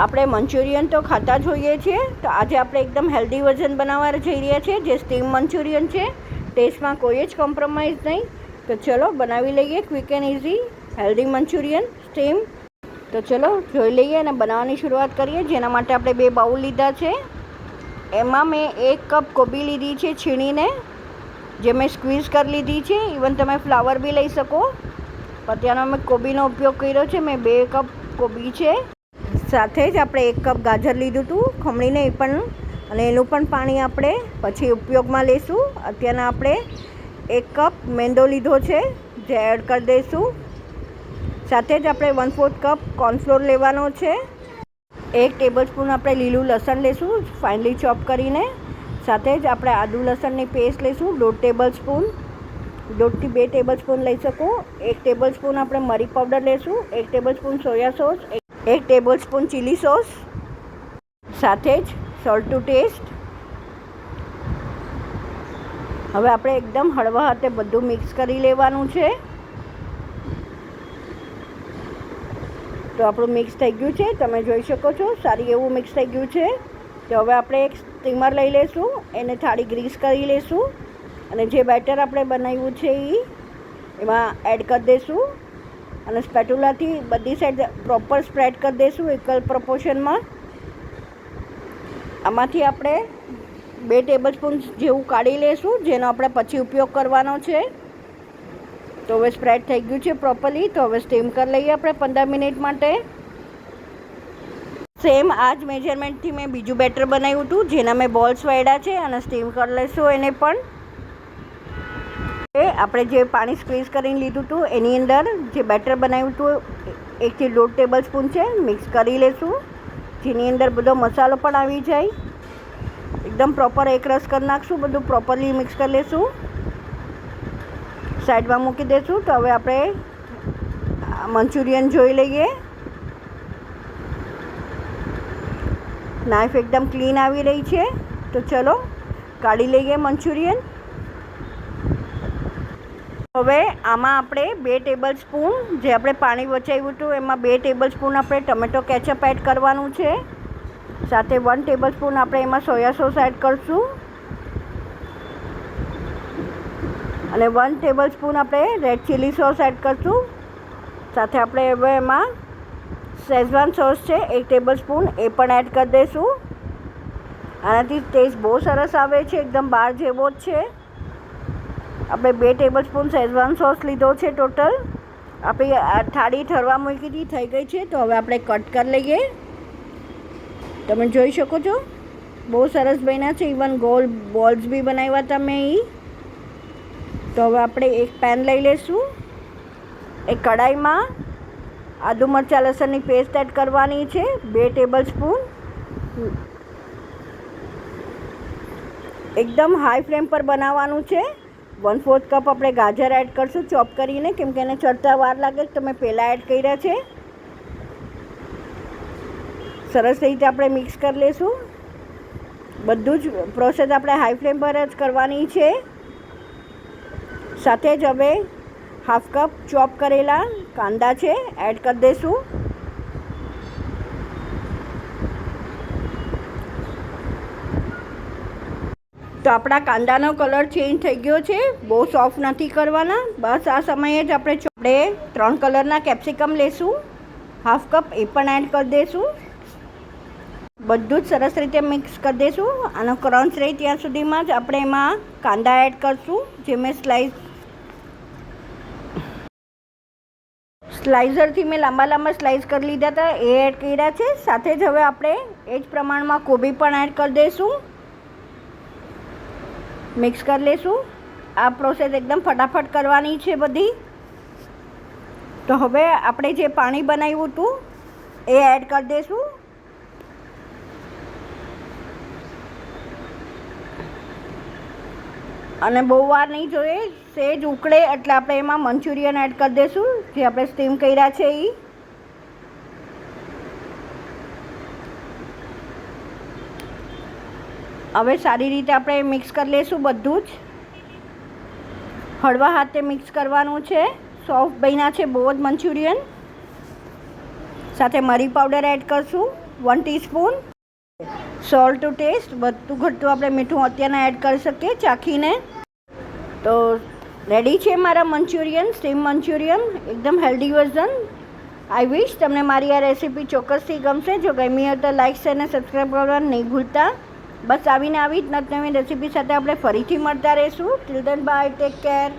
આપણે મંચુરિયન તો ખાતા જ હોઈએ છીએ, તો આજે આપણે એકદમ હેલ્ધી વર્ઝન બનાવવા જઈ રહ્યા છીએ, જે સ્ટીમ મંચુરિયન છે. ટેસ્ટમાં કોઈ જ કોમ્પ્રોમાઇઝ નહીં. તો ચલો બનાવી લઈએ quick and easy healthy Manchurian steam. તો ચલો જોઈ લઈએ અને બનાવવાની શરૂઆત કરીએ. જેના માટે આપણે 2 બાઉલ લીધા છે. એમાં મેં 1 કપ કોબી લીધી છે છીણીને, જે મેં સ્ક્વીઝ કરી લીધી છે. ઇવન તમે ફ્લાવર બી લઈ શકો, પણ ત્યાંનો મેં કોબીનો ઉપયોગ કર્યો છે. મેં 2 કપ કોબી છે. સાથે જ આપણે 1 કપ ગાજર લીધું હતું ખમણીને, એ પણ, અને એનું પણ પાણી આપણે પછી ઉપયોગમાં લઈશું. અત્યારના આપણે 1 કપ મેંદો લીધો છે, જે એડ કરી દઈશું. સાથે જ આપણે 1/4 કપ કોર્નફ્લોર લેવાનો છે. 1 ટેબલ સ્પૂન આપણે લીલું લસણ લઈશું ફાઇનલી ચોપ કરીને. સાથે જ આપણે આદુ લસણની પેસ્ટ લઈશું 1.5 ટેબલ સ્પૂન, 1.5 થી 2 ટેબલ સ્પૂન લઈ શકો. 1 ટેબલ સ્પૂન આપણે મરી પાવડર લઈશું, 1 table spoon soya sauce, 1 table spoon chilli sauce, સાથે જ સોલ્ટ ટુ ટેસ્ટ. હવે આપણે એકદમ હળવા હાથે બધું મિક્સ કરી લેવાનું છે. તો આપણું મિક્સ થઈ ગયું છે, તમે જોઈ શકો છો સારી એવું મિક્સ થઈ ગયું છે. તો હવે આપણે એક સ્ટીમર લઈ લઈશું, એને થાળી ગ્રીસ કરી લઈશું, અને જે બેટર આપણે બનાવ્યું છે એ એમાં એડ કરી દઈશું, અને સ્પેટુલાથી બધી સાઈડ પ્રોપર સ્પ્રેડ કરી દઈશું ઇક્વલ પ્રોપોર્શનમાં. આમાંથી આપણે 2 ટેબલ સ્પૂન જેવું કાઢી લઈશું, જેનો આપણે પછી ઉપયોગ કરવાનો છે. તો હવે સ્પ્રેડ થઈ ગયું છે પ્રોપરલી. તો હવે સ્ટીમ કરી લઈએ આપણે 15 મિનિટ માટે. સેમ આ જ મેજરમેન્ટથી મેં બીજું બેટર બનાવ્યું હતું, જેના મેં બોલ્સ વાળ્યા છે, અને સ્ટીમ કરી લઈશું એને પણ. આપણે જે પાણી સ્ક્વીઝ કરીને લીધું હતું એની અંદર જે બેટર બનાવ્યું હતું 1 થી 1.5 ટેબલ સ્પૂન છે, મિક્સ કરી લઈશું, જેની અંદર બધો મસાલો પણ આવી જાય. એકદમ પ્રોપર એક રસ કરી નાખશું, બધું પ્રોપરલી મિક્સ કરી લઈશું, સાઈડમાં મૂકી દઈશું. તો હવે આપણે મંચુરિયન જોઈ લઈએ. નાઇફ એકદમ ક્લીન આવી રહી છે. તો ચલો કાઢી લઈએ મંચુરિયન. હવે આમાં આપણે 2 ટેબલ સ્પૂન, જે આપણે પાણી વચાવ્યું હતું એમાં 2 ટેબલ સ્પૂન આપણે ટમેટો કેચઅપ એડ કરવાનું છે. સાથે 1 ટેબલ સ્પૂન આપણે એમાં સોયા સોસ એડ કરીશું, અને 1 ટેબલ સ્પૂન આપણે રેડ ચીલી સોસ એડ કરીશું. સાથે આપણે હવે એમાં શેઝવાન સોસ છે 1 ટેબલ સ્પૂન, એ પણ એડ કરી દઈશું. આનાથી ટેસ્ટ બહુ સરસ આવે છે, એકદમ બહાર જેવો જ છે. આપણે 2 ટેબલ સ્પૂન શેઝવાન સોસ લીધો છે ટોટલ. આપણી થાળી ઠરવા મૂકી હતી, થઈ ગઈ છે. તો હવે આપણે કટ કરી લઈએ. તમે જોઈ શકો છો બહુ સરસ બન્યા છે. ઇવન ગોલ બોલ્સ બી બનાવ્યા હતા મેં એ. તો હવે આપણે એક પેન લઈ લઈશું. એક કઢાઈમાં આદુ મરચાં લસણની પેસ્ટ એડ કરવાની છે 2 ટેબલ સ્પૂન. એકદમ હાઈ ફ્લેમ પર બનાવવાનું છે. 1/4 કપ આપણે ગાજર એડ કરશું ચોપ કરીને, કેમ કે એને ચડતા વાર લાગે તો મેં પહેલાં એડ કર્યા છે. સરસ રીતે આપણે મિક્સ કરી લઈશું. બધું જ પ્રોસેસ આપણે હાઈ ફ્લેમ પર જ કરવાની છે. સાથે જ હવે 1/2 કપ ચોપ કરેલા કાંદા છે, એડ કરી દઈશું. તો આપણા કાંદાનો કલર ચેન્જ થઈ ગયો છે, બહુ સોફ્ટ નથી કરવાના. બસ આ સમયે જ આપણે 3 કલરના કેપ્સિકમ લઈશું 1/2 કપ, એ પણ એડ કરી દઈશું. બધું જ સરસ રીતે મિક્સ કરી દઈશું. આનો ક્રંચ રહે ત્યાં સુધીમાં જ આપણે એમાં કાંદા એડ કરીશું, જે મેં સ્લાઇઝરથી મેં લાંબા લાંબા સ્લાઇસ કરી લીધા હતા, એ એડ કર્યા છે. સાથે જ હવે આપણે એ જ પ્રમાણમાં કોબી પણ એડ કરી દઈશું, મિક્સ કરી લઈશું. આ પ્રોસેસ એકદમ ફટાફટ કરવાની છે બધી. તો હવે આપણે જે પાણી બનાવ્યું હતું એ એડ કરી દઈશું, અને બહુ વાર નહીં જોઈએ, સેજ ઉકળે એટલે આપણે એમાં મંચુરિયન એડ કરી દઈશું, જે આપણે સ્ટીમ કર્યા છે એ. હવે સારી રીતે આપણે મિક્સ કરી લઈશું બધું જ. હળવા હાથે મિક્સ કરવાનું છે. સોફ્ટ બન્યા છે બહુ જ મંચુરિયન. સાથે મરી પાવડર એડ કરશું, 1 ટીસ્પૂન, સોલ્ટ ટુ ટેસ્ટ, બધું ઘટતું આપણે મીઠું અત્યારના એડ કરી શકીએ ચાખીને. તો રેડી છે મારા મંચુરિયન, સ્ટીમ મંચુરિયન, એકદમ હેલ્ધી વર્ઝન. આઈ વિશ તમને મારી આ રેસીપી ચોક્કસથી ગમશે. જો ગમી હોય તો લાઇક શેર અને સબસ્ક્રાઈબ કરવાનું નહીં ભૂલતા. બસ આવીને આવી જ નવી રેસીપી સાથે આપણે ફરીથી મળતા રહીશું. Till then by, take care.